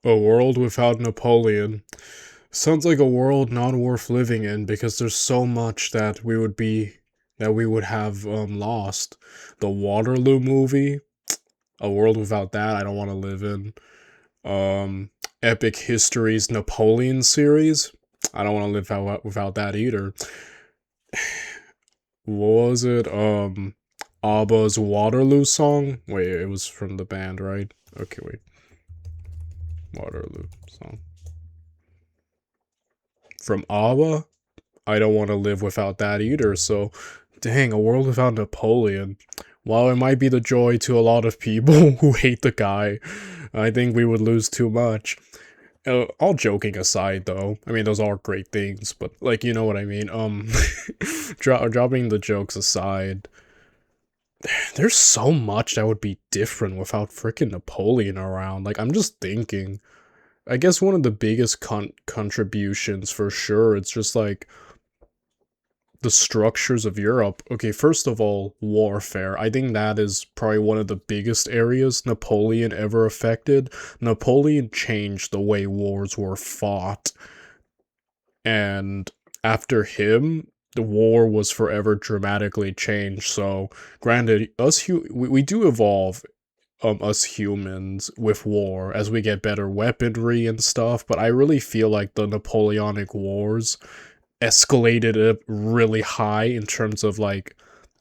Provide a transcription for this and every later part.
A world without Napoleon. Sounds like a world not worth living in because there's so much that we would have lost. The Waterloo movie, a world without that I don't want to live in. Um Epic History's Napoleon series, I don't want to live without that either. What was it? ABBA's Waterloo song? Wait, it was from the band, right? Okay, wait. Waterloo song. From ABBA? I don't want to live without that either, so dang, a world without Napoleon. While it might be the joy to a lot of people who hate the guy, I think we would lose too much. All joking aside, though, I mean, those are great things, but, like, you know what I mean, dropping the jokes aside, there's so much that would be different without freaking Napoleon around. Like, I'm just thinking, I guess one of the biggest contributions for sure, it's just like, the structures of Europe. Okay, first of all, warfare. I think that is probably one of the biggest areas Napoleon ever affected. Napoleon changed the way wars were fought. And after him, the war was forever dramatically changed. So, granted, we do evolve, us humans, with war as we get better weaponry and stuff, but I really feel like the Napoleonic Wars escalated it really high in terms of like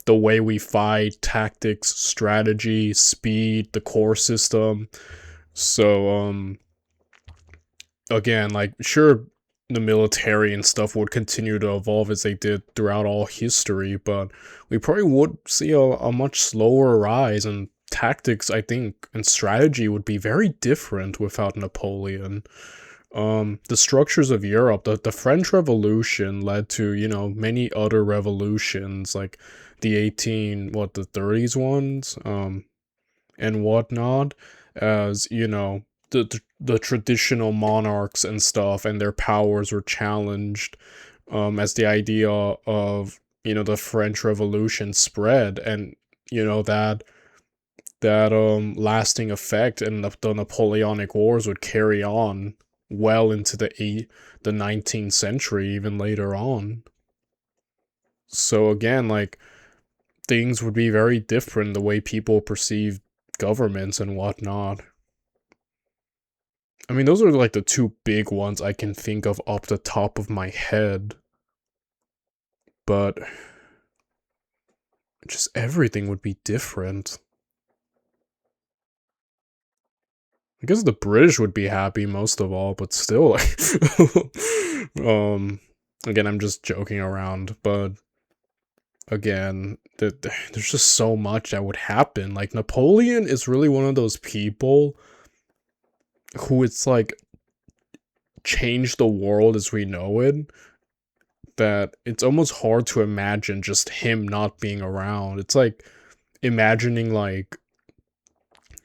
the way we fight, tactics, strategy, speed, the core system. So again, like sure the military and stuff would continue to evolve as they did throughout all history, but we probably would see a much slower rise, and tactics, I think, and strategy would be very different without Napoleon. The structures of Europe, the French Revolution led to, you know, many other revolutions, like the 30s ones, and whatnot, as, you know, the traditional monarchs and stuff and their powers were challenged, as the idea of, you know, the French Revolution spread, and, you know, that lasting effect, and the Napoleonic Wars would carry on well into the 19th century, even later on. So again, like, things would be very different the way people perceive governments and whatnot. I mean, those are like the two big ones I can think of off the top of my head. But just everything would be different. I guess the British would be happy most of all, but still, again, I'm just joking around, but again, there's just so much that would happen. Like, Napoleon is really one of those people who it's like changed the world as we know it, that it's almost hard to imagine just him not being around. It's like imagining like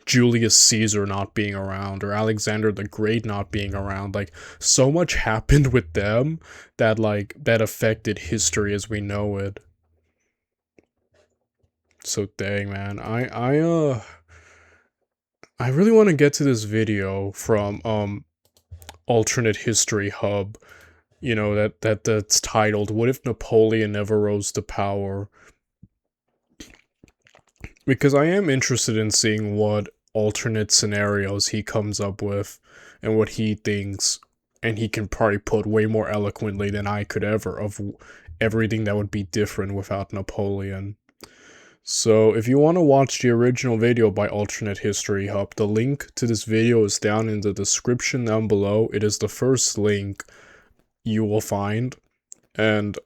Julius Caesar not being around or Alexander the Great not being around. Like, so much happened with them that that affected history as we know it. So dang, man, I really want to get to this video from Alternate History Hub, you know, that's titled "What if Napoleon Never Rose to Power?" Because I am interested in seeing what alternate scenarios he comes up with and what he thinks, and he can probably put way more eloquently than I could ever, of everything that would be different without Napoleon. So if you want to watch the original video by Alternate History Hub, the link to this video is down in the description down below. It is the first link you will find. And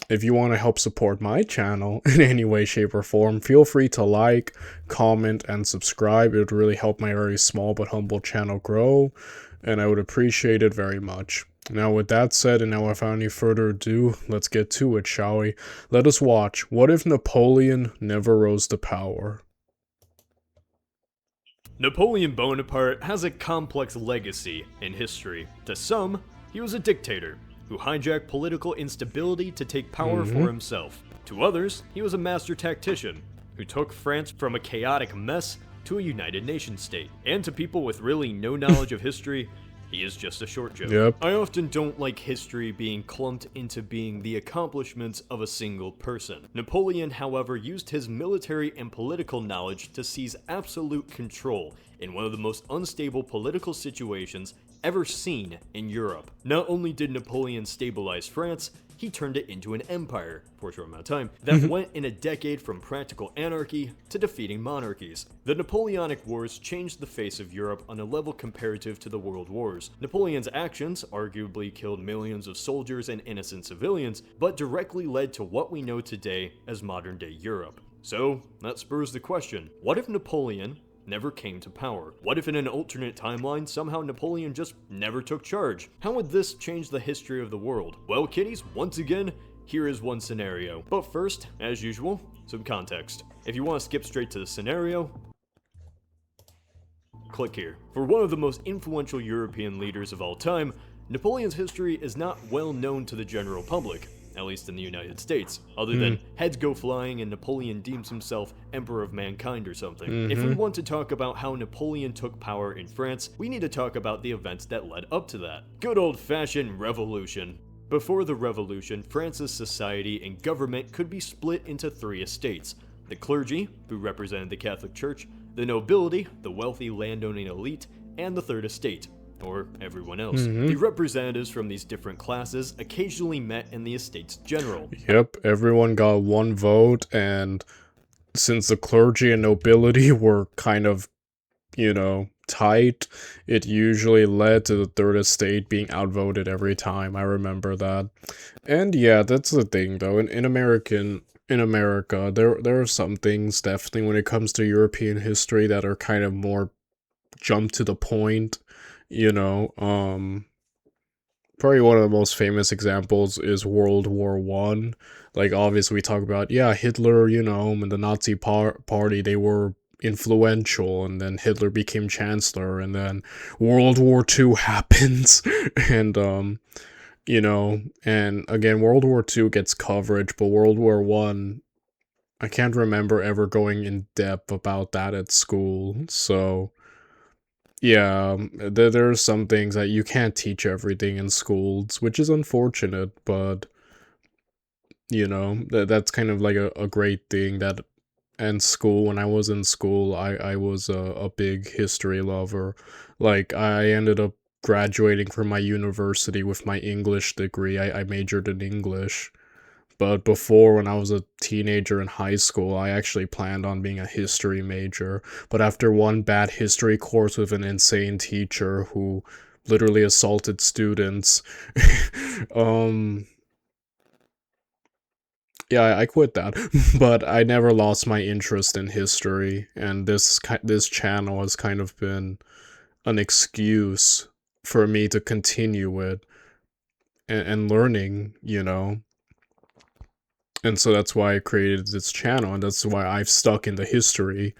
if you want to help support my channel in any way, shape, or form, feel free to like, comment, and subscribe. It would really help my very small but humble channel grow, and I would appreciate it very much. Now, with that said, and now without any further ado, let's get to it, shall we? Let us watch What If Napoleon Never Rose to Power? Napoleon Bonaparte has a complex legacy in history. To some, he was a dictator who hijacked political instability to take power for himself. To others, he was a master tactician who took France from a chaotic mess to a United Nations state. And to people with really no knowledge of history, he is just a short joke. Yep. I often don't like history being clumped into being the accomplishments of a single person. Napoleon, however, used his military and political knowledge to seize absolute control in one of the most unstable political situations ever seen in Europe. Not only did Napoleon stabilize France, he turned it into an empire, for a short amount of time, that went in a decade from practical anarchy to defeating monarchies. The Napoleonic Wars changed the face of Europe on a level comparative to the World Wars. Napoleon's actions arguably killed millions of soldiers and innocent civilians, but directly led to what we know today as modern-day Europe. So, that spurs the question, what if Napoleon never came to power? What if in an alternate timeline, somehow Napoleon just never took charge? How would this change the history of the world? Well, kiddies, once again, here is one scenario. But first, as usual, some context. If you want to skip straight to the scenario, click here. For one of the most influential European leaders of all time, Napoleon's history is not well known to the general public, at least in the United States, other than heads go flying and Napoleon deems himself emperor of mankind or something. If we want to talk about how Napoleon took power in France, we need to talk about the events that led up to that. Good old-fashioned revolution. Before the revolution, France's society and government could be split into three estates: the clergy, who represented the Catholic Church, the nobility, the wealthy landowning elite, and the third estate, or everyone else. The representatives from these different classes occasionally met in the Estates General. Yep, everyone got one vote, and since the clergy and nobility were kind of, tight, it usually led to the third estate being outvoted every time. I remember that. And yeah, that's the thing though. In America, there are some things definitely when it comes to European history that are kind of more jump to the point. Probably one of the most famous examples is World War One. Like, obviously, we talk about, Hitler, and the Nazi party, they were influential, and then Hitler became chancellor, and then World War Two happens, and, and again, World War Two gets coverage, but World War One, I can't remember ever going in depth about that at school, so yeah, there are some things that you can't teach everything in schools, which is unfortunate, but, that's kind of like a great thing that in school, when I was in school, I was a big history lover. Like, I ended up graduating from my university with my English degree. I majored in English. But before, when I was a teenager in high school, I actually planned on being a history major. But after one bad history course with an insane teacher who literally assaulted students, yeah, I quit that. But I never lost my interest in history, and this channel has kind of been an excuse for me to continue it and learning, And so that's why I created this channel, and that's why I've stuck in the history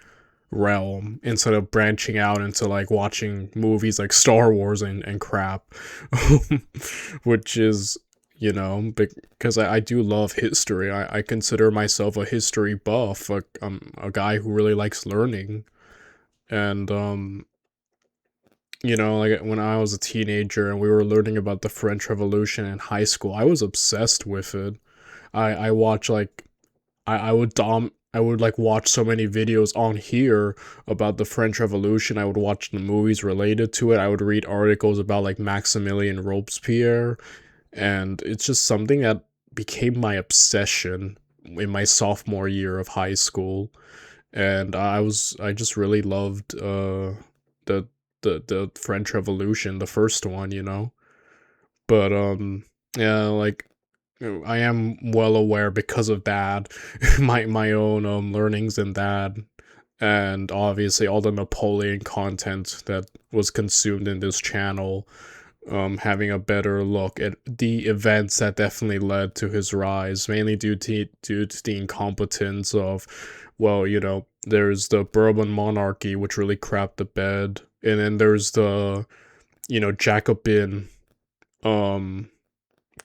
realm instead of branching out into like watching movies like Star Wars and crap. Which is, because I do love history. I consider myself a history buff, a guy who really likes learning. And, like when I was a teenager and we were learning about the French Revolution in high school, I was obsessed with it. I watch like I would like watch so many videos on here about the French Revolution. I would watch the movies related to it. I would read articles about like Maximilien Robespierre, and it's just something that became my obsession in my sophomore year of high school. And I just really loved the French Revolution, the first one. But yeah, like I am well aware because of that, my own learnings in that, and obviously all the Napoleon content that was consumed in this channel, having a better look at the events that definitely led to his rise, mainly due to the incompetence of, well, there's the Bourbon monarchy, which really crapped the bed, and then there's the, Jacobin,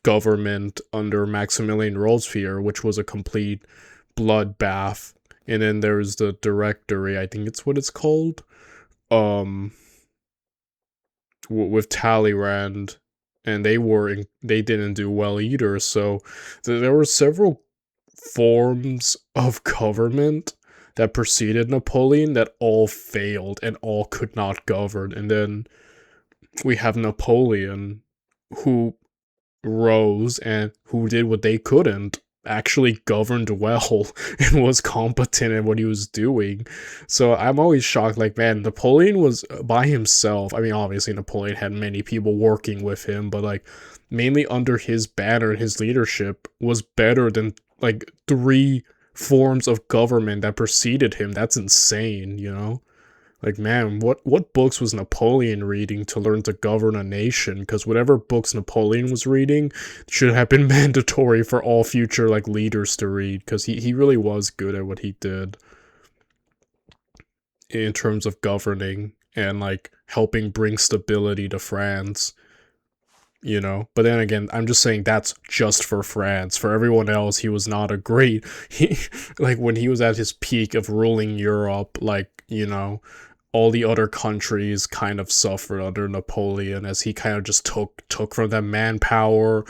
government under Maximilien Robespierre, which was a complete bloodbath, and then there's the Directory, I think it's what it's called, um, with Talleyrand, and they didn't do well either. So there were several forms of government that preceded Napoleon that all failed and all could not govern. And then we have Napoleon, who rose and who did what they couldn't, actually governed well and was competent in what he was doing. So I'm always shocked, like, man, Napoleon was by himself. I mean, obviously Napoleon had many people working with him, but like mainly under his banner and his leadership was better than like 3 forms of government that preceded him. That's insane, you know? Like, man, what books was Napoleon reading to learn to govern a nation? Because whatever books Napoleon was reading should have been mandatory for all future, like, leaders to read. Because he really was good at what he did in terms of governing and, like, helping bring stability to France. You know, but then again, I'm just saying that's just for France. For everyone else, he was not a great. He, like, when he was at his peak of ruling Europe, like, you know, all the other countries kind of suffered under Napoleon as he kind of just took from them manpower,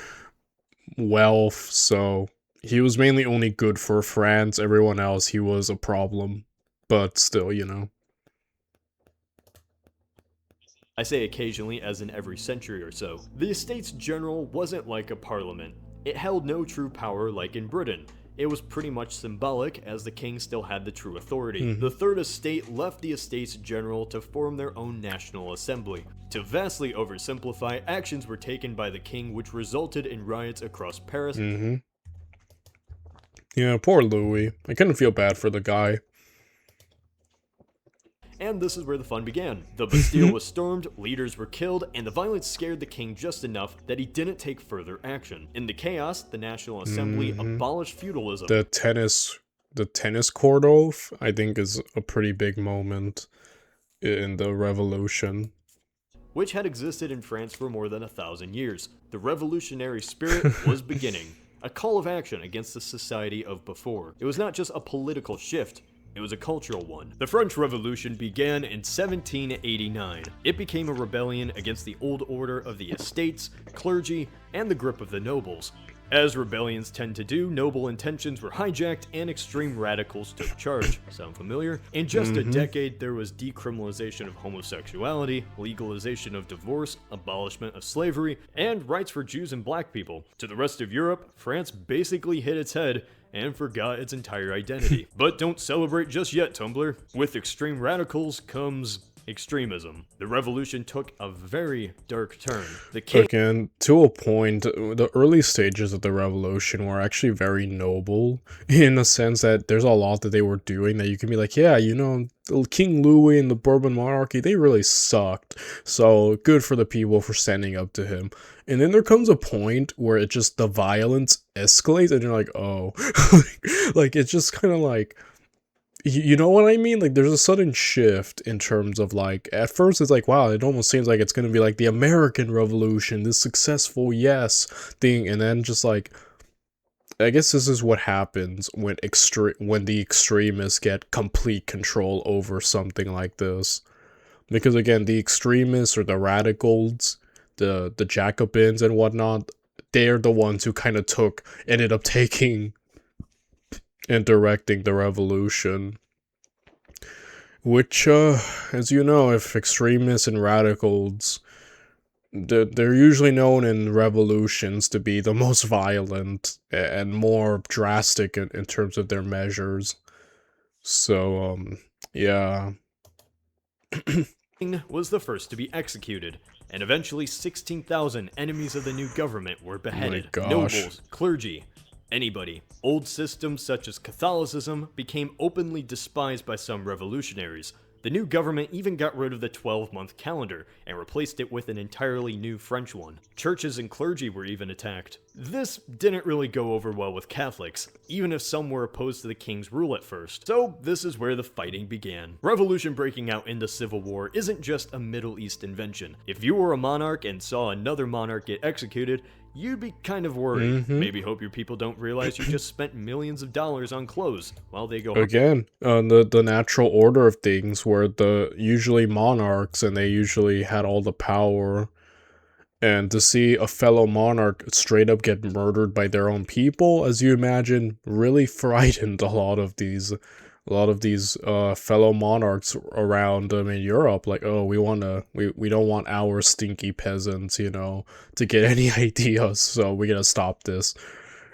wealth. So he was mainly only good for France. Everyone else, he was a problem. But still, you know. I say occasionally, as in every century or so. The Estates General wasn't like a parliament. It held no true power like in Britain. It was pretty much symbolic, as the king still had the true authority. The Third Estate left the Estates General to form their own national assembly. To vastly oversimplify, actions were taken by the king which resulted in riots across Paris. Yeah, poor Louis. I couldn't feel bad for the guy. And this is where the fun began. The Bastille was stormed, leaders were killed, and the violence scared the king just enough that he didn't take further action. In the chaos, the National Assembly abolished feudalism. The tennis court oath, I think, is a pretty big moment in the revolution, which had existed in France for more than 1,000 years. The revolutionary spirit was beginning. A call of action against the society of before. It was not just a political shift, it was a cultural one. The French Revolution began in 1789. It became a rebellion against the old order of the estates, clergy, and the grip of the nobles. As rebellions tend to do, noble intentions were hijacked and extreme radicals took charge. Sound familiar? In just a decade, there was decriminalization of homosexuality, legalization of divorce, abolishment of slavery, and rights for Jews and black people. To the rest of Europe, France basically hit its head and forgot its entire identity. But don't celebrate just yet, Tumblr. With extreme radicals comes extremism. The revolution took a very dark turn. The king again, to a point, the early stages of the revolution were actually very noble, in the sense that there's a lot that they were doing that you can be like, yeah, you know, King Louis and the Bourbon monarchy, they really sucked. So good for the people for standing up to him. And then there comes a point where it just, the violence escalates and you're like, oh. Like, it's just kind of like, you know what I mean? Like, there's a sudden shift in terms of, like, at first it's like, wow, it almost seems like it's gonna be like the American Revolution, this successful, yes, thing, and then just, like, I guess this is what happens when the extremists get complete control over something like this. Because, again, the extremists or the radicals, the Jacobins and whatnot, they're the ones who kind of ended up taking and directing the revolution. Which, as you know, if extremists and radicals, they're usually known in revolutions to be the most violent and more drastic in terms of their measures. So, yeah. was the first to be executed, and eventually 16,000 enemies of the new government were beheaded. Oh my gosh. Nobles, clergy, anybody. Old systems such as Catholicism became openly despised by some revolutionaries. The new government even got rid of the 12-month calendar and replaced it with an entirely new French one. Churches and clergy were even attacked. This didn't really go over well with Catholics, even if some were opposed to the king's rule at first. So this is where the fighting began. Revolution breaking out into civil war isn't just a Middle East invention. If you were a monarch and saw another monarch get executed, you'd be kind of worried. Maybe hope your people don't realize you just spent millions of dollars on clothes while they go Again, the natural order of things were the usually monarchs, and they usually had all the power. And to see a fellow monarch straight up get murdered by their own people, as you imagine, really frightened a lot of these fellow monarchs around them in Europe. Like, oh, we don't want our stinky peasants, you know, to get any ideas, so we gotta stop this.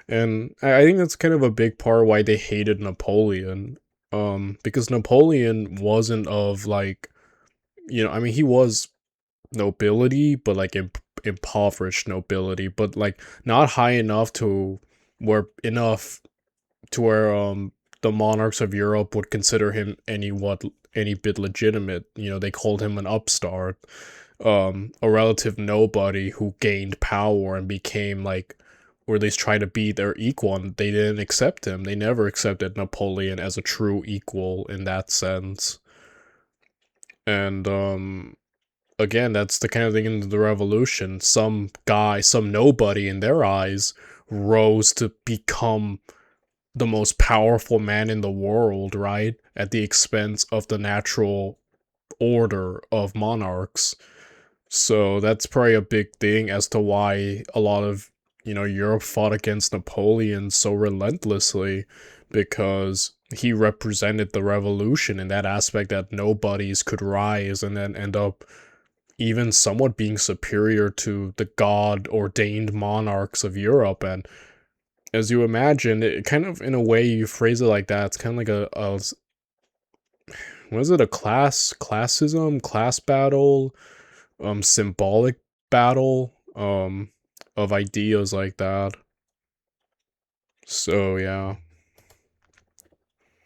And I think that's kind of a big part why they hated Napoleon. Because Napoleon wasn't of like, you know, I mean, he was nobility, but like impoverished nobility, but like not high enough to where the monarchs of Europe would consider him any bit legitimate. You know, they called him an upstart, a relative nobody who gained power and became like, or at least try to be their equal, and they didn't accept him. They never accepted Napoleon as a true equal in that sense. And again, that's the kind of thing in the revolution. Some guy, some nobody in their eyes, rose to become the most powerful man in the world, right? At the expense of the natural order of monarchs. So that's probably a big thing as to why a lot of, you know, Europe fought against Napoleon so relentlessly, because he represented the revolution in that aspect, that nobodies could rise and then end up even somewhat being superior to the god-ordained monarchs of Europe. And as you imagine, it kind of, in a way, you phrase it like that, it's kind of like a what is it, a classism, class battle, symbolic battle, of ideas like that. So, yeah.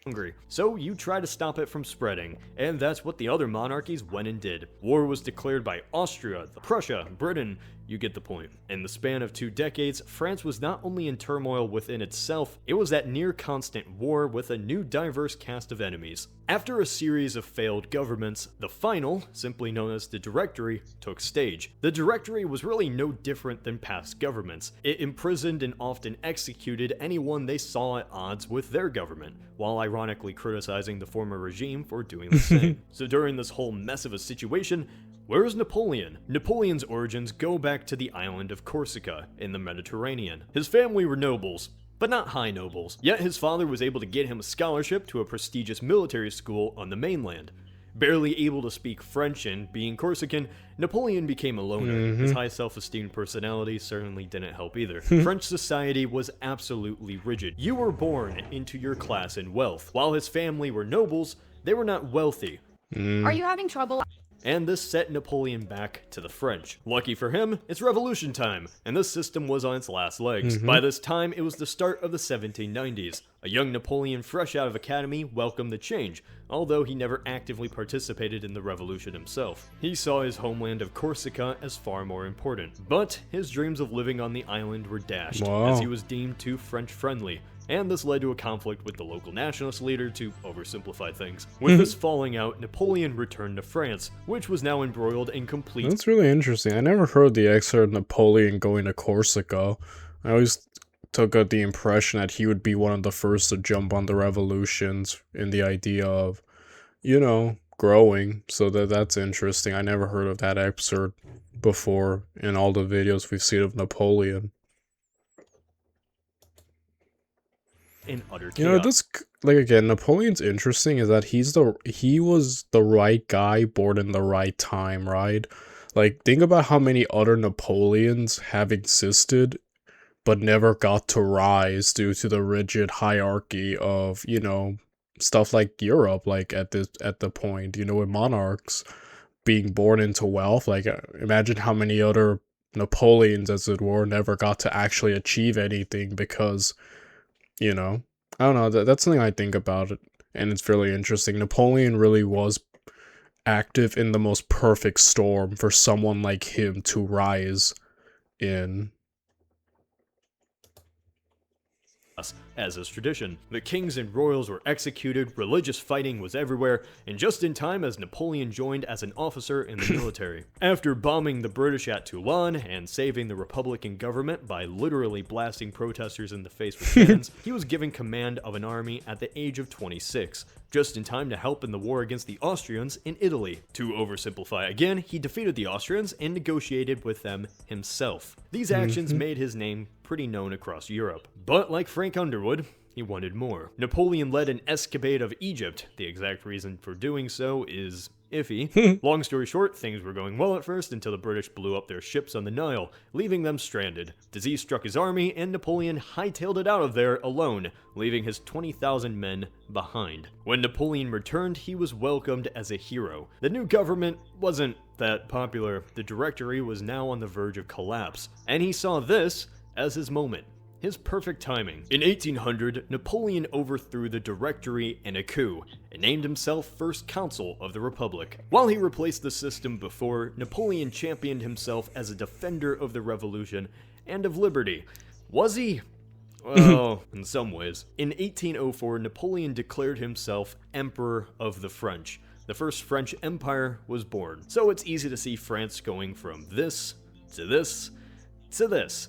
hungry, so you try to stop it from spreading, and that's what the other monarchies went and did. War was declared by Austria, Prussia, Britain, you get the point. In the span of 2 decades, France was not only in turmoil within itself, it was at near constant war with a new diverse cast of enemies. After a series of failed governments, the final, simply known as the Directory, took stage. The Directory was really no different than past governments. It imprisoned and often executed anyone they saw at odds with their government, while ironically criticizing the former regime for doing the same. So during this whole mess of a situation, where is Napoleon? Napoleon's origins go back to the island of Corsica in the Mediterranean. His family were nobles, but not high nobles. Yet his father was able to get him a scholarship to a prestigious military school on the mainland. Barely able to speak French and being Corsican, Napoleon became a loner. His high self-esteem personality certainly didn't help either. French society was absolutely rigid. You were born into your class and wealth. While his family were nobles, they were not wealthy. Are you having trouble? And this set Napoleon back to the French. Lucky for him, it's revolution time, and this system was on its last legs. By this time, it was the start of the 1790s. A young Napoleon fresh out of academy welcomed the change, although he never actively participated in the revolution himself. He saw his homeland of Corsica as far more important, but his dreams of living on the island were dashed, as he was deemed too French-friendly, and this led to a conflict with the local nationalist leader, to oversimplify things. With this falling out, Napoleon returned to France, which was now embroiled in complete... That's really interesting. I never heard the excerpt of Napoleon going to Corsica. I always took the impression that he would be one of the first to jump on the revolutions in the idea of, you know, growing. So that's interesting. I never heard of that excerpt before in all the videos we've seen of Napoleon. in utter chaos. You know, this, like, again, Napoleon's interesting is that he was the right guy born in the right time, right? Like, think about how many other Napoleons have existed but never got to rise due to the rigid hierarchy of, you know, stuff like Europe, like at the point, you know, with monarchs being born into wealth. Like, imagine how many other Napoleons, as it were, never got to actually achieve anything because, you know, I don't know, that's something I think about it, and it's really interesting. Napoleon really was active in the most perfect storm for someone like him to rise in. as is tradition. The kings and royals were executed, religious fighting was everywhere, and just in time as Napoleon joined as an officer in the military. After bombing the British at Toulon and saving the Republican government by literally blasting protesters in the face with cannons, he was given command of an army at the age of 26, just in time to help in the war against the Austrians in Italy. To oversimplify again, he defeated the Austrians and negotiated with them himself. These actions made his name pretty known across Europe. But like Frank Underwood, he wanted more. Napoleon led an escapade of Egypt. The exact reason for doing so is iffy. Long story short, things were going well at first until the British blew up their ships on the Nile, leaving them stranded. Disease struck his army, and Napoleon hightailed it out of there alone, leaving his 20,000 men behind. When Napoleon returned, he was welcomed as a hero. The new government wasn't that popular. The Directory was now on the verge of collapse, and he saw this as his moment. His perfect timing. In 1800, Napoleon overthrew the Directory in a coup and named himself First Consul of the Republic. While he replaced the system before, Napoleon championed himself as a defender of the revolution and of liberty. Was he? Well, in some ways. In 1804, Napoleon declared himself Emperor of the French. The first French Empire was born. So it's easy to see France going from this to this to this.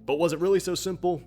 But was it really so simple?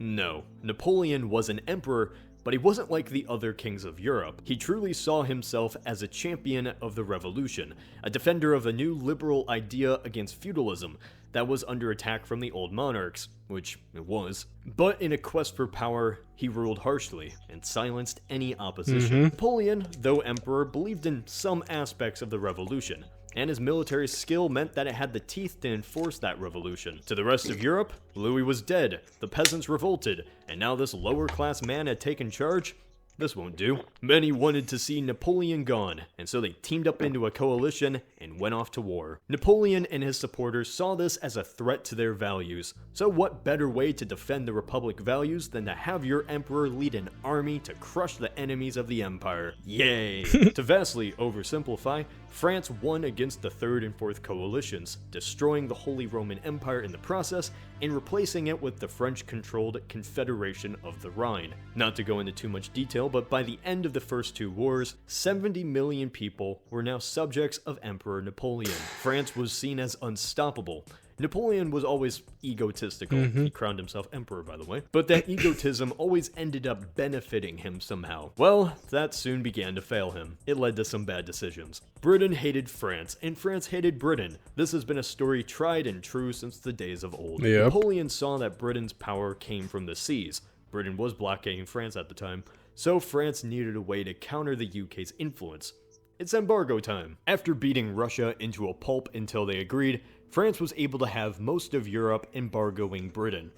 No. Napoleon was an emperor, but he wasn't like the other kings of Europe. He truly saw himself as a champion of the revolution, a defender of a new liberal idea against feudalism that was under attack from the old monarchs, which it was. But in a quest for power, he ruled harshly and silenced any opposition. Napoleon, though emperor, believed in some aspects of the revolution, and his military skill meant that it had the teeth to enforce that revolution. To the rest of Europe, Louis was dead, the peasants revolted, and now this lower-class man had taken charge? This won't do. Many wanted to see Napoleon gone, and so they teamed up into a coalition and went off to war. Napoleon and his supporters saw this as a threat to their values. So what better way to defend the Republic values than to have your emperor lead an army to crush the enemies of the empire? Yay! To vastly oversimplify, France won against the Third and Fourth coalitions, destroying the Holy Roman Empire in the process and replacing it with the French-controlled Confederation of the Rhine. Not to go into too much detail, but by the end of the first two wars, 70 million people were now subjects of Emperor Napoleon. France was seen as unstoppable. Napoleon was always egotistical. He crowned himself emperor, by the way. But that egotism always ended up benefiting him somehow. Well, that soon began to fail him. It led to some bad decisions. Britain hated France, and France hated Britain. This has been a story tried and true since the days of old. Napoleon saw that Britain's power came from the seas. Britain was blockading France at the time, so France needed a way to counter the UK's influence. It's embargo time. After beating Russia into a pulp until they agreed, France was able to have most of Europe embargoing Britain,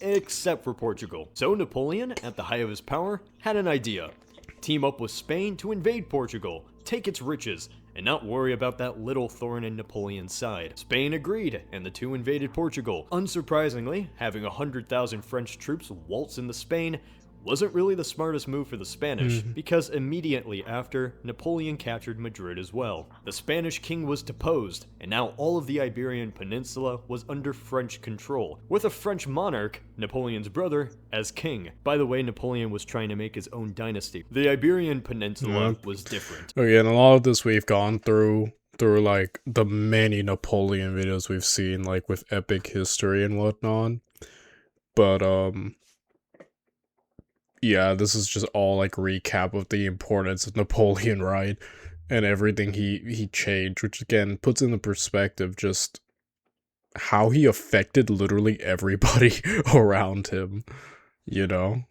except for Portugal. So Napoleon, at the height of his power, had an idea. Team up with Spain to invade Portugal, take its riches, and not worry about that little thorn in Napoleon's side. Spain agreed, and the two invaded Portugal. Unsurprisingly, having 100,000 French troops waltz into Spain wasn't really the smartest move for the Spanish, because immediately after, Napoleon captured Madrid as well. The Spanish king was deposed, and now all of the Iberian Peninsula was under French control, with a French monarch, Napoleon's brother, as king. By the way, Napoleon was trying to make his own dynasty. The Iberian Peninsula was different. Okay, and a lot of this we've gone through like the many Napoleon videos we've seen, like with epic history and whatnot. But yeah, this is just all like recap of the importance of Napoleon, right? And everything he changed, which again puts into perspective just how he affected literally everybody around him, you know?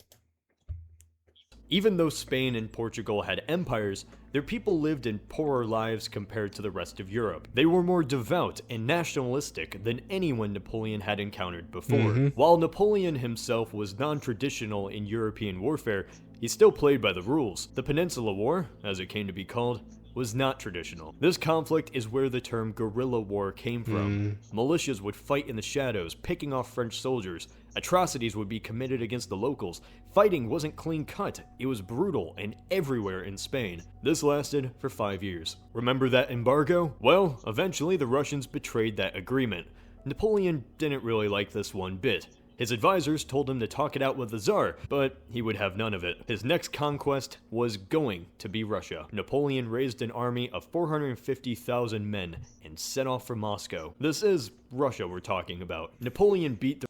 Even though Spain and Portugal had empires, their people lived in poorer lives compared to the rest of Europe. They were more devout and nationalistic than anyone Napoleon had encountered before. While Napoleon himself was non-traditional in European warfare, he still played by the rules. The Peninsula War, as it came to be called, was not traditional. This conflict is where the term guerrilla war came from. Militias would fight in the shadows, picking off French soldiers. Atrocities would be committed against the locals. Fighting wasn't clean-cut, it was brutal and everywhere in Spain. This lasted for 5 years. Remember that embargo? Well, eventually the Russians betrayed that agreement. Napoleon didn't really like this one bit. His advisors told him to talk it out with the Tsar, but he would have none of it. His next conquest was going to be Russia. Napoleon raised an army of 450,000 men and set off for Moscow. This is Russia we're talking about. Napoleon beat the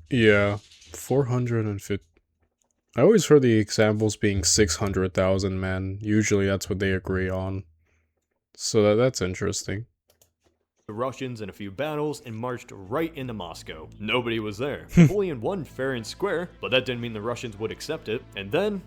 Yeah, 450. I always heard the examples being 600,000 men. Usually that's what they agree on. So that's interesting. Russians in a few battles and marched right into Moscow. Nobody was there. Napoleon won fair and square, but that didn't mean the Russians would accept it. And then,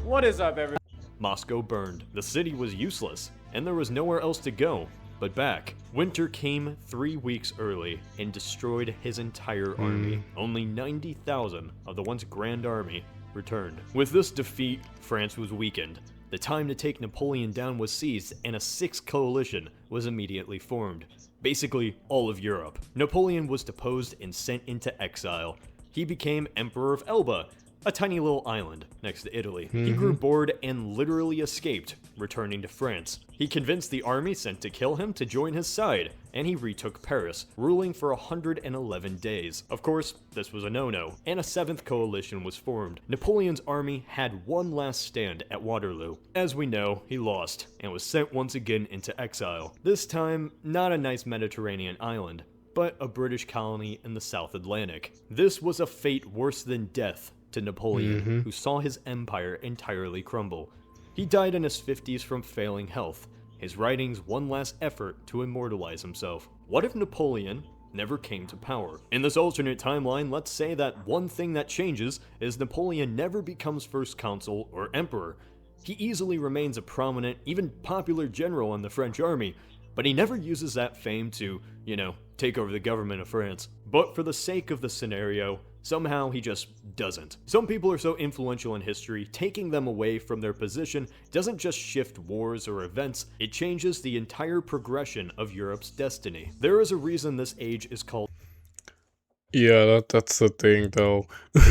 What is up, everyone? Moscow burned. The city was useless, and there was nowhere else to go but back. Winter came 3 weeks early and destroyed his entire army. Only 90,000 of the once grand army returned. With this defeat, France was weakened. The time to take Napoleon down was seized, and a sixth coalition was immediately formed. Basically, all of Europe. Napoleon was deposed and sent into exile. He became Emperor of Elba, a tiny little island next to Italy. He grew bored and literally escaped, returning to France. He convinced the army sent to kill him to join his side, and he retook Paris, ruling for 111 days. Of course, this was a no-no, and a seventh coalition was formed. Napoleon's army had one last stand at Waterloo. As we know, he lost, and was sent once again into exile. This time, not a nice Mediterranean island, but a British colony in the South Atlantic. This was a fate worse than death to Napoleon, who saw his empire entirely crumble. He died in his 50s from failing health, his writings one last effort to immortalize himself. What if Napoleon never came to power? In this alternate timeline, let's say that one thing that changes is Napoleon never becomes first consul or emperor. He easily remains a prominent, even popular general in the French army, but he never uses that fame to, take over the government of France. But for the sake of the scenario, somehow he just doesn't. Some people are so influential in history, taking them away from their position doesn't just shift wars or events, it changes the entire progression of Europe's destiny. There is a reason this age is called Yeah, that's the thing, though.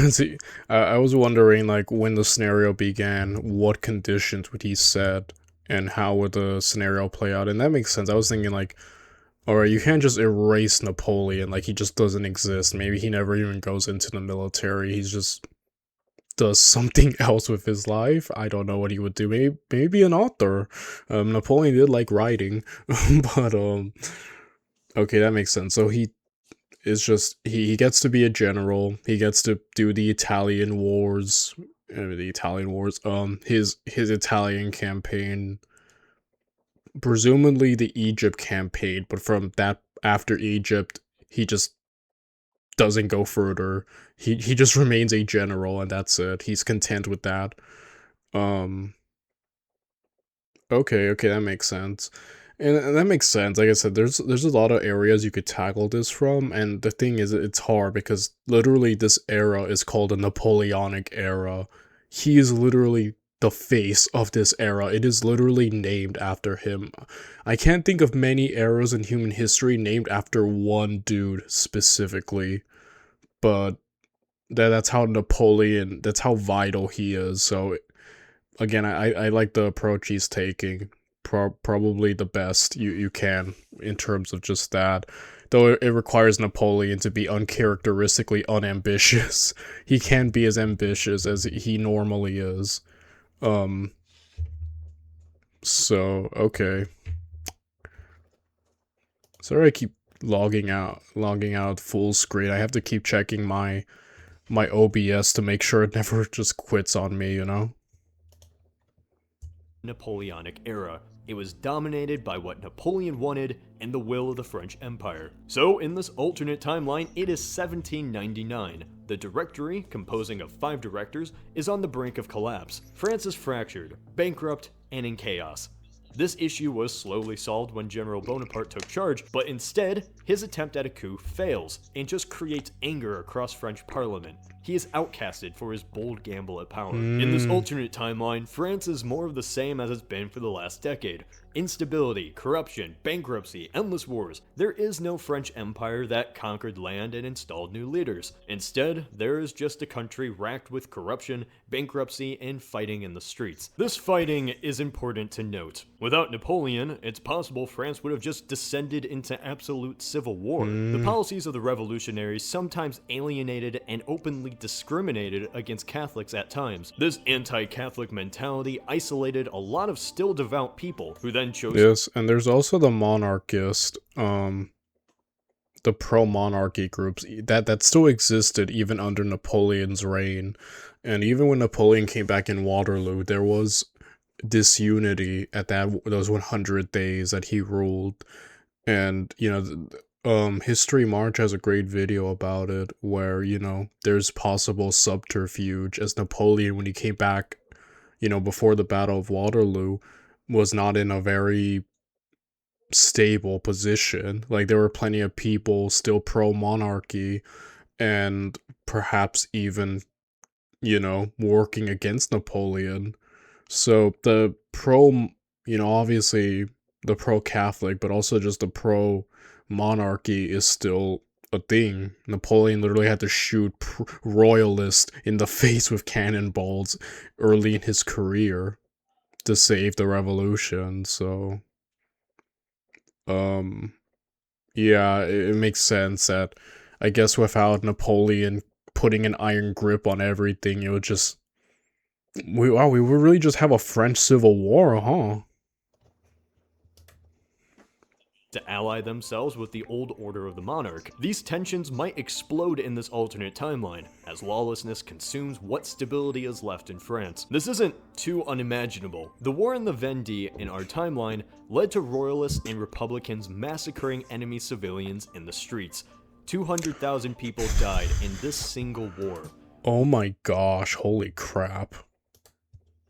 See, I was wondering, like, when the scenario began, what conditions would he set, and how would the scenario play out? And that makes sense. I was thinking, like, alright, you can't just erase Napoleon, like, he just doesn't exist. Maybe he never even goes into the military. He's just does something else with his life. I don't know what he would do. Maybe an author. Napoleon did like writing, but okay, that makes sense. So he is just he gets to be a general. He gets to do the Italian wars. His Italian campaign, presumably the Egypt campaign, but from that after Egypt, he just doesn't go further. He just remains a general, and that's it. He's content with that. Okay, that makes sense. And that makes sense. Like I said, there's a lot of areas you could tackle this from, and the thing is, it's hard because literally this era is called the Napoleonic era. He is literally the face of this era. It is literally named after him. I can't think of many eras in human history named after one dude specifically, but that's how that's how vital he is. So again, I like the approach he's taking. Probably the best you can in terms of just that. Though it requires Napoleon to be uncharacteristically unambitious. He can't be as ambitious as he normally is. So, okay. Sorry I keep logging out full screen. I have to keep checking my OBS to make sure it never just quits on me, Napoleonic era. It was dominated by what Napoleon wanted and the will of the French Empire. So, in this alternate timeline, it is 1799. The Directory, composing of 5 directors, is on the brink of collapse. France is fractured, bankrupt, and in chaos. This issue was slowly solved when General Bonaparte took charge, but instead, his attempt at a coup fails and just creates anger across French Parliament. He is outcasted for his bold gamble at power. In this alternate timeline, France is more of the same as it's been for the last decade. Instability, corruption, bankruptcy, endless wars. There is no French empire that conquered land and installed new leaders. Instead, there is just a country racked with corruption, bankruptcy, and fighting in the streets. This fighting is important to note. When Without Napoleon, it's possible France would have just descended into absolute civil war. The Mm, policies of the revolutionaries sometimes alienated and openly discriminated against Catholics at times. This anti-Catholic mentality isolated a lot of still devout people, who then chose yes, and there's also the monarchist, the pro-monarchy groups that still existed even under Napoleon's reign. And even when Napoleon came back in Waterloo, there was disunity at those 100 days that he ruled. And History March has a great video about it, where there's possible subterfuge, as Napoleon, when he came back before the Battle of Waterloo, was not in a very stable position. Like, there were plenty of people still pro-monarchy, and perhaps even working against Napoleon. So the obviously the pro-Catholic, but also just the pro-monarchy is still a thing. Napoleon literally had to shoot royalists in the face with cannonballs early in his career to save the revolution. So, yeah, it makes sense that, I guess, without Napoleon putting an iron grip on everything, it would just we would really just have a French Civil War, huh? to ally themselves with the old order of the monarch. These tensions might explode in this alternate timeline, as lawlessness consumes what stability is left in France. This isn't too unimaginable. The war in the Vendée in our timeline led to royalists and republicans massacring enemy civilians in the streets. 200,000 people died in this single war. Oh my gosh, holy crap.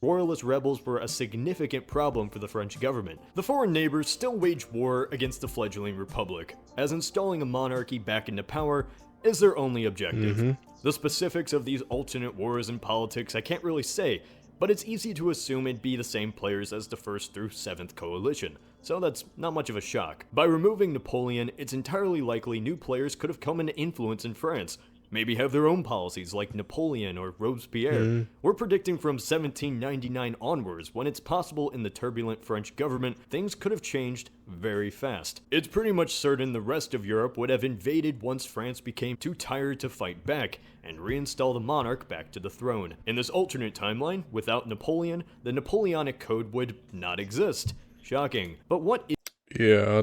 Royalist rebels were a significant problem for the French government. The foreign neighbors still waged war against the fledgling republic, as installing a monarchy back into power is their only objective. The specifics of these alternate wars and politics I can't really say, but it's easy to assume it'd be the same players as the 1st through 7th coalition, so that's not much of a shock. By removing Napoleon, it's entirely likely new players could have come into influence in France, maybe have their own policies like Napoleon or Robespierre. We're predicting from 1799 onwards, when it's possible in the turbulent French government, things could have changed very fast. It's pretty much certain the rest of Europe would have invaded once France became too tired to fight back, and reinstall the monarch back to the throne. In this alternate timeline, without Napoleon, the Napoleonic Code would not exist. Shocking. But what is Yeah,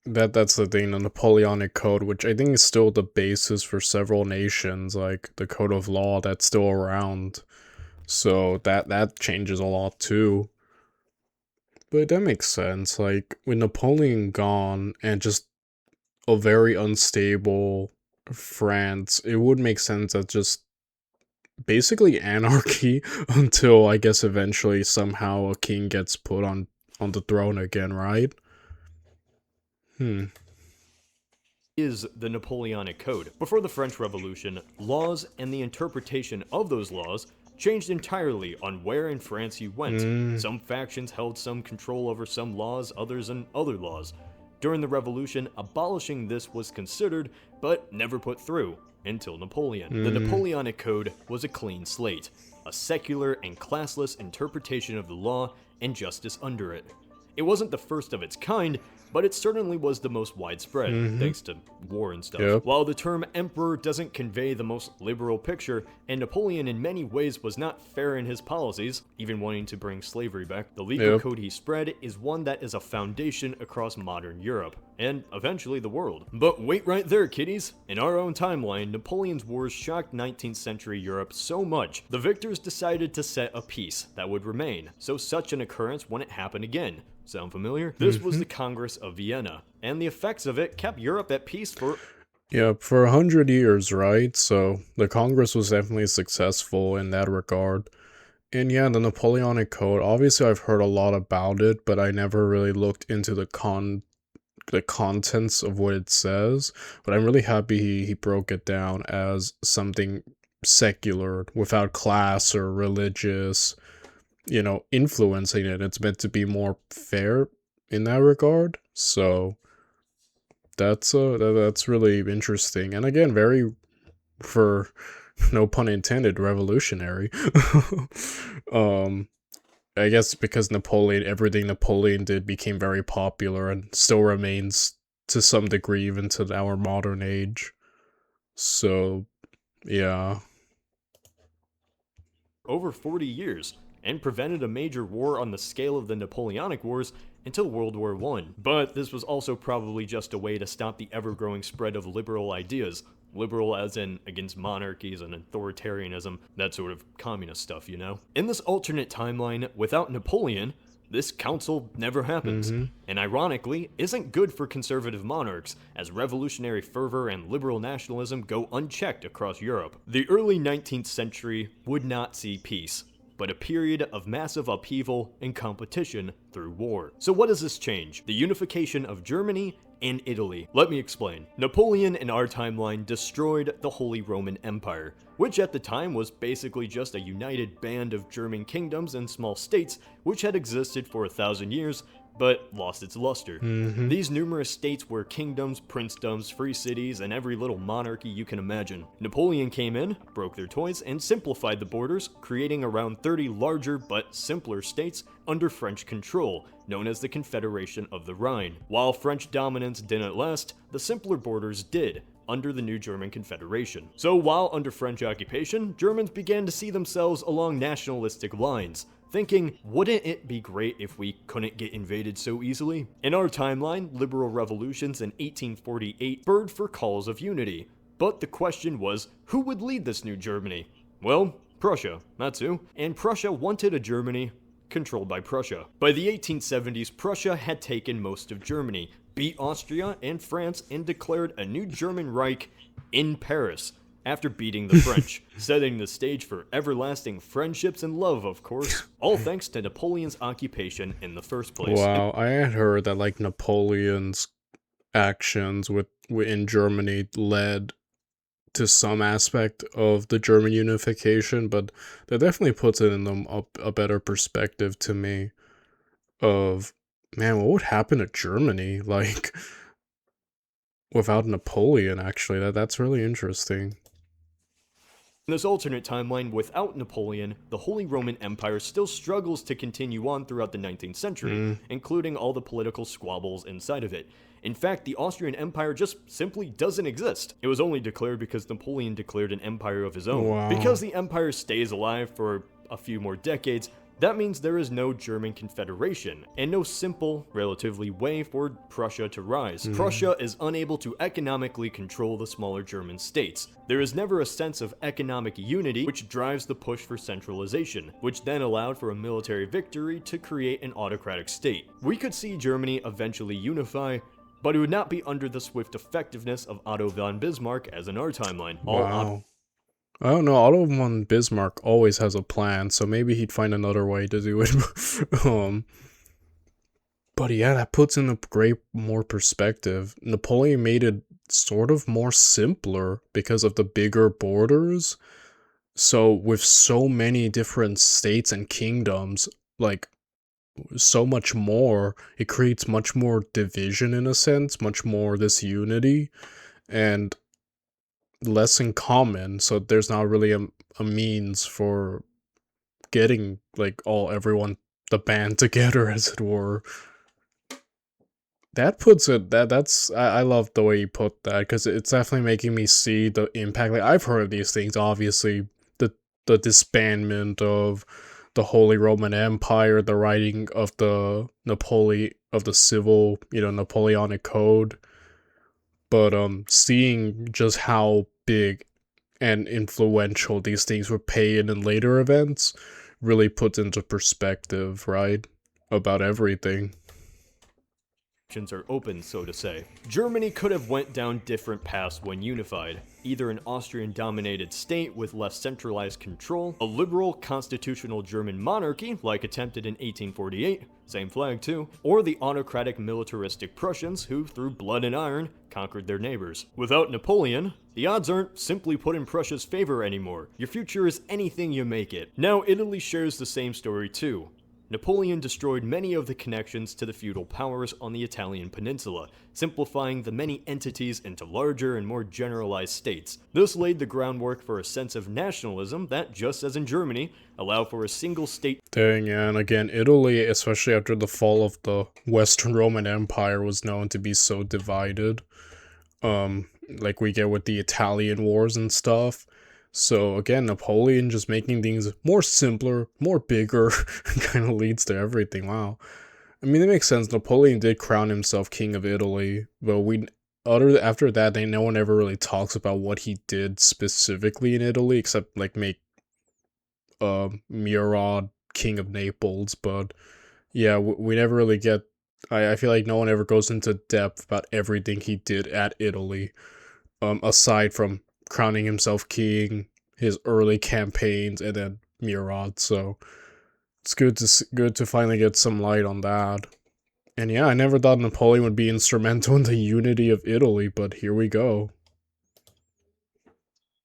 that's the thing, the Napoleonic Code, which I think is still the basis for several nations, like the code of law that's still around. So that changes a lot too. But that makes sense. Like, with Napoleon gone and just a very unstable France, it would make sense that just basically anarchy until, I guess, eventually somehow a king gets put on the throne again, right? is the Napoleonic Code? Before the French Revolution, laws and the interpretation of those laws changed entirely on where in France you went. Some factions held some control over some laws, others on other laws. During the Revolution, abolishing this was considered, but never put through, until Napoleon. The Napoleonic Code was a clean slate, a secular and classless interpretation of the law and justice under it. It wasn't the first of its kind, but it certainly was the most widespread, thanks to war and stuff. Yep. While the term emperor doesn't convey the most liberal picture, and Napoleon in many ways was not fair in his policies, even wanting to bring slavery back, the legal code he spread is one that is a foundation across modern Europe, and eventually the world. But wait right there, kiddies! In our own timeline, Napoleon's wars shocked 19th century Europe so much, the victors decided to set a peace that would remain, so such an occurrence wouldn't happen again. Sound familiar? This was the Congress of Vienna, and the effects of it kept Europe at peace for... Yeah, for 100 years, right? So the Congress was definitely successful in that regard. And yeah, the Napoleonic Code, obviously I've heard a lot about it, but I never really looked into the contents of what it says. But I'm really happy he broke it down as something secular, without class or religious, influencing it. It's meant to be more fair in that regard. So that's really interesting. And again, very, for no pun intended, revolutionary. I guess because everything Napoleon did became very popular and still remains to some degree even to our modern age. So, yeah. over 40 years, and prevented a major war on the scale of the Napoleonic Wars until World War I. But this was also probably just a way to stop the ever-growing spread of liberal ideas. Liberal as in against monarchies and authoritarianism, that sort of communist stuff, you know? In this alternate timeline, without Napoleon, this council never happens, and ironically, isn't good for conservative monarchs, as revolutionary fervor and liberal nationalism go unchecked across Europe. The early 19th century would not see peace, but a period of massive upheaval and competition through war. So what does this change? The unification of Germany and Italy. Let me explain. Napoleon in our timeline destroyed the Holy Roman Empire, which at the time was basically just a united band of German kingdoms and small states which had existed for 1,000 years, but lost its luster. These numerous states were kingdoms, princedoms, free cities, and every little monarchy you can imagine. Napoleon came in, broke their toys, and simplified the borders, creating around 30 larger but simpler states under French control, known as the Confederation of the Rhine. While French dominance didn't last, the simpler borders did, under the new German Confederation. So while under French occupation, Germans began to see themselves along nationalistic lines, thinking, wouldn't it be great if we couldn't get invaded so easily? In our timeline, liberal revolutions in 1848 spurred for calls of unity. But the question was, who would lead this new Germany? Well, Prussia, that's who. And Prussia wanted a Germany controlled by Prussia. By the 1870s, Prussia had taken most of Germany, beat Austria and France, and declared a new German Reich in Paris, after beating the French, setting the stage for everlasting friendships and love, of course, all thanks to Napoleon's occupation in the first place. Wow, I had heard that like Napoleon's actions in Germany led to some aspect of the German unification, but that definitely puts it in a better perspective to me of, man, what would happen to Germany like without Napoleon? Actually, that's really interesting. In this alternate timeline, without Napoleon, the Holy Roman Empire still struggles to continue on throughout the 19th century, including all the political squabbles inside of it. In fact, the Austrian Empire just simply doesn't exist. It was only declared because Napoleon declared an empire of his own. Wow. Because the empire stays alive for a few more decades, that means there is no German Confederation, and no simple, relatively way for Prussia to rise. Prussia is unable to economically control the smaller German states. There is never a sense of economic unity, which drives the push for centralization, which then allowed for a military victory to create an autocratic state. We could see Germany eventually unify, but it would not be under the swift effectiveness of Otto von Bismarck as in our timeline. Wow. I don't know, Otto von Bismarck always has a plan, so maybe he'd find another way to do it. But yeah, that puts in a great more perspective. Napoleon made it sort of more simpler because of the bigger borders. So with so many different states and kingdoms, like so much more, it creates much more division in a sense, much more disunity, and less in common, so there's not really a means for getting like the band together, as it were. That puts it I love the way you put that, because it's definitely making me see the impact. Like, I've heard of these things, obviously, the disbandment of the Holy Roman Empire, the writing of the civil, Napoleonic Code, but seeing just how big and influential these things were paid in later events really puts into perspective, right, about everything. Are open, so to say. Germany could have went down different paths when unified, either an Austrian-dominated state with less centralized control, a liberal constitutional German monarchy, like attempted in 1848, same flag too, or the autocratic militaristic Prussians who, through blood and iron, conquered their neighbors. Without Napoleon, the odds aren't simply put in Prussia's favor anymore. Your future is anything you make it. Now, Italy shares the same story too. Napoleon destroyed many of the connections to the feudal powers on the Italian peninsula, simplifying the many entities into larger and more generalized states. This laid the groundwork for a sense of nationalism that, just as in Germany, allowed for a single state. Dang, yeah, and again, Italy, especially after the fall of the Western Roman Empire, was known to be so divided. Like we get with the Italian wars and stuff. So again, Napoleon just making things more simpler, more bigger, kind of leads to everything. Wow. I mean, it makes sense. Napoleon did crown himself king of Italy, but after that, no one ever really talks about what he did specifically in Italy, except like make Murad king of Naples. But yeah, we never really get. I feel like no one ever goes into depth about everything he did at Italy, aside from crowning himself king, his early campaigns, and then Murad. So it's good to finally get some light on that. And yeah, I never thought Napoleon would be instrumental in the unity of Italy, but here we go.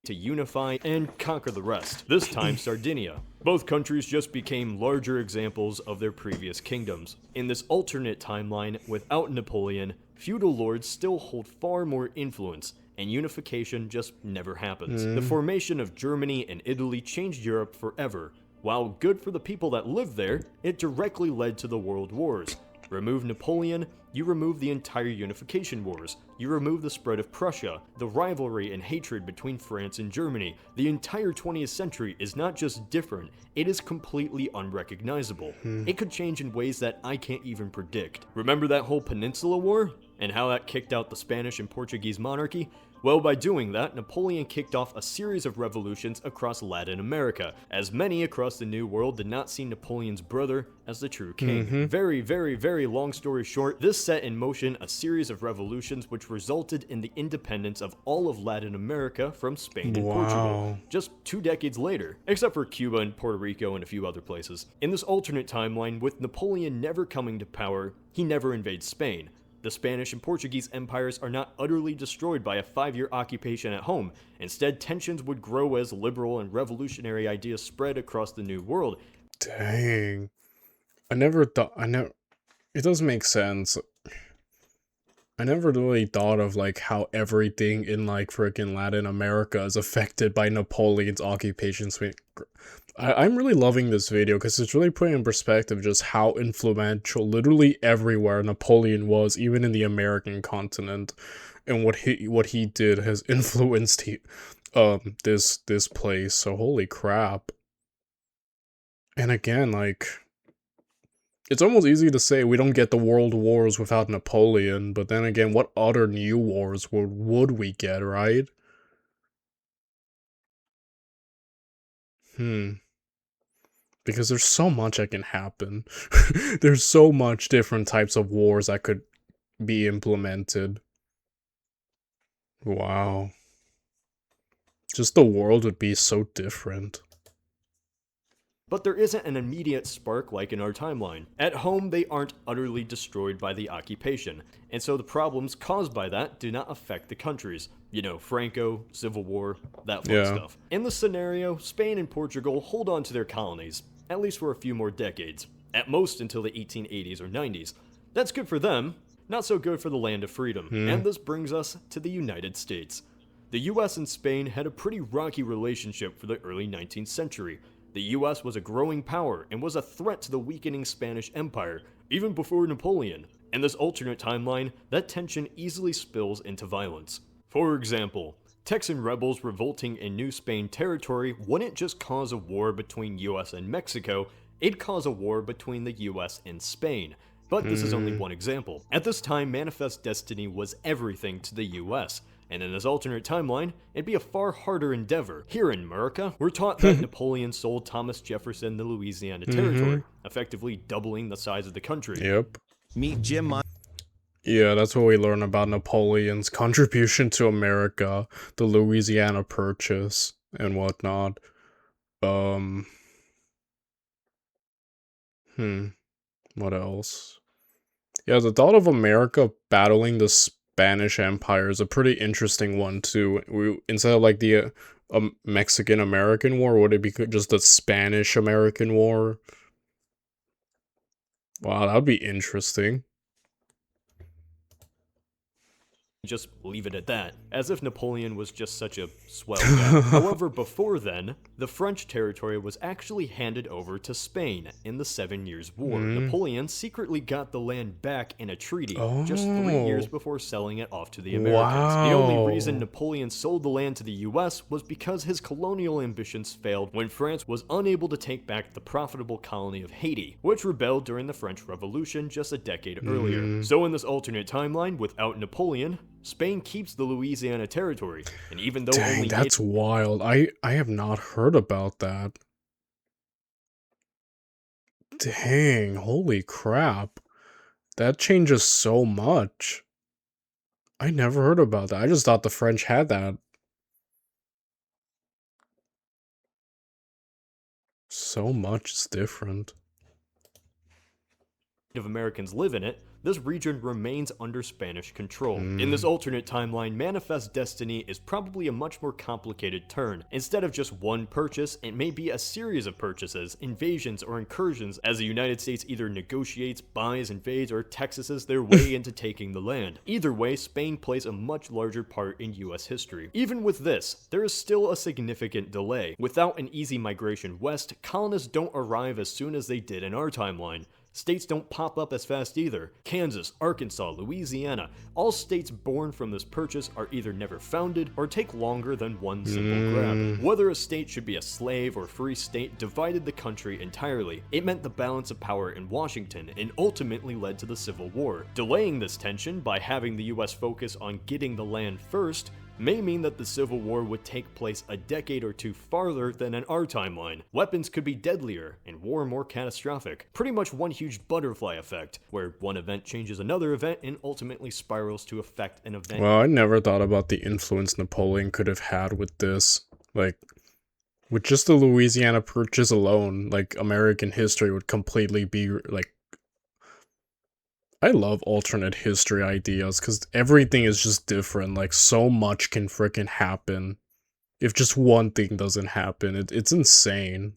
To unify and conquer the rest, this time Sardinia. Both countries just became larger examples of their previous kingdoms. In this alternate timeline, without Napoleon, feudal lords still hold far more influence, and unification just never happens. The formation of Germany and Italy changed Europe forever. While good for the people that lived there, it directly led to the world wars. Remove Napoleon, you remove the entire unification wars. You remove the spread of Prussia, the rivalry and hatred between France and Germany. The entire 20th century is not just different, it is completely unrecognizable. It could change in ways that I can't even predict. Remember that whole Peninsula War? And how that kicked out the Spanish and Portuguese monarchy? Well, by doing that, Napoleon kicked off a series of revolutions across Latin America, as many across the New World did not see Napoleon's brother as the true king. Very, very, very long story short, this set in motion a series of revolutions which resulted in the independence of all of Latin America from Spain and Portugal, just 2 decades later, except for Cuba and Puerto Rico and a few other places. In this alternate timeline, with Napoleon never coming to power, he never invades Spain. The Spanish and Portuguese empires are not utterly destroyed by a 5-year occupation at home. Instead, tensions would grow as liberal and revolutionary ideas spread across the New World. Dang. It does make sense. I never really thought of like how everything in like freaking Latin America is affected by Napoleon's occupation. I'm really loving this video because it's really putting in perspective just how influential literally everywhere Napoleon was, even in the American continent, and what he did has influenced this place. So holy crap. And again, like, it's almost easy to say we don't get the world wars without Napoleon, but then again, what other new wars would we get, right? Because there's so much that can happen. There's so much different types of wars that could be implemented. Wow. Just the world would be so different. But there isn't an immediate spark like in our timeline. At home, they aren't utterly destroyed by the occupation, and so the problems caused by that do not affect the countries. You know, Franco, Civil War, that fun stuff. In this scenario, Spain and Portugal hold on to their colonies, at least for a few more decades, at most until the 1880s or 90s. That's good for them, not so good for the land of freedom. And this brings us to the United States. The US and Spain had a pretty rocky relationship for the early 19th century. The US was a growing power and was a threat to the weakening Spanish Empire, even before Napoleon. In this alternate timeline, that tension easily spills into violence. For example, Texan rebels revolting in New Spain territory wouldn't just cause a war between US and Mexico, it'd cause a war between the US and Spain. But this is only one example. At this time, Manifest Destiny was everything to the US, and in this alternate timeline, it'd be a far harder endeavor. Here in America, we're taught that Napoleon sold Thomas Jefferson the Louisiana Territory, effectively doubling the size of the country. Yep. Meet Jim. Yeah, that's what we learn about Napoleon's contribution to America, the Louisiana Purchase, and whatnot. What else? Yeah, the thought of America battling the Spanish Empire is a pretty interesting one too. Instead of like the Mexican-American War, would it be just the Spanish-American War? Wow, that'd be interesting. Just leave it at that, as if Napoleon was just such a swell guy. However, before then, the French territory was actually handed over to Spain in the 7 Years' War. Napoleon secretly got the land back in a treaty just 3 years before selling it off to the Americans. The only reason Napoleon sold the land to the US was because his colonial ambitions failed when France was unable to take back the profitable colony of Haiti, which rebelled during the French Revolution just a decade earlier. So in this alternate timeline, without Napoleon, Spain keeps the Louisiana Territory, and even though Dang, that's wild. I have not heard about that. Dang, holy crap. That changes so much. I never heard about that. I just thought the French had that. So much is different. Native Americans live in it, this region remains under Spanish control. In this alternate timeline, Manifest Destiny is probably a much more complicated turn. Instead of just one purchase, it may be a series of purchases, invasions, or incursions as the United States either negotiates, buys, invades, or Texases their way into taking the land. Either way, Spain plays a much larger part in US history. Even with this, there is still a significant delay. Without an easy migration west, colonists don't arrive as soon as they did in our timeline. States don't pop up as fast either. Kansas, Arkansas, Louisiana, all states born from this purchase are either never founded or take longer than one simple grab. Whether a state should be a slave or free state divided the country entirely. It meant the balance of power in Washington and ultimately led to the Civil War. Delaying this tension by having the US focus on getting the land first may mean that the Civil War would take place a decade or two farther than in our timeline. Weapons could be deadlier, and war more catastrophic. Pretty much one huge butterfly effect, where one event changes another event and ultimately spirals to affect an event. Well, I never thought about the influence Napoleon could have had with this. Like, with just the Louisiana Purchase alone, like, American history would completely be, like, I love alternate history ideas, because everything is just different. Like, so much can frickin' happen if just one thing doesn't happen. It's insane.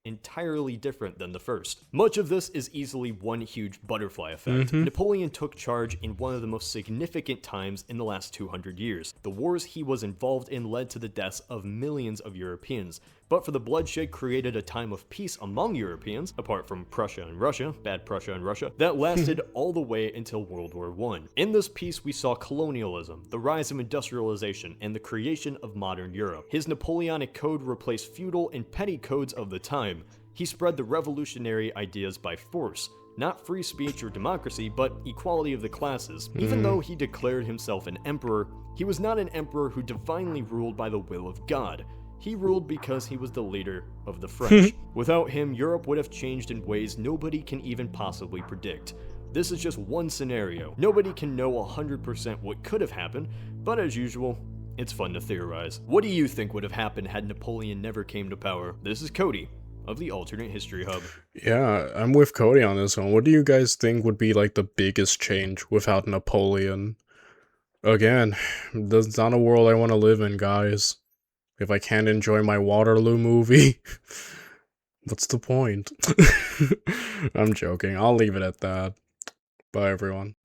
Entirely different than the first. Much of this is easily one huge butterfly effect. Napoleon took charge in one of the most significant times in the last 200 years. The wars he was involved in led to the deaths of millions of Europeans, but for the bloodshed created a time of peace among Europeans, apart from Prussia and Russia, bad Prussia and Russia, that lasted all the way until World War I. In this peace we saw colonialism, the rise of industrialization, and the creation of modern Europe. His Napoleonic code replaced feudal and petty codes of the time. He spread the revolutionary ideas by force, not free speech or democracy, but equality of the classes. Even though he declared himself an emperor, he was not an emperor who divinely ruled by the will of God. He ruled because he was the leader of the French. Without him, Europe would have changed in ways nobody can even possibly predict. This is just one scenario. Nobody can know 100% what could have happened, but as usual, it's fun to theorize. What do you think would have happened had Napoleon never came to power? This is Cody of the Alternate History Hub. Yeah, I'm with Cody on this one. What do you guys think would be, like, the biggest change without Napoleon? Again, that's not a world I want to live in, guys. If I can't enjoy my Waterloo movie, what's the point? I'm joking. I'll leave it at that. Bye, everyone.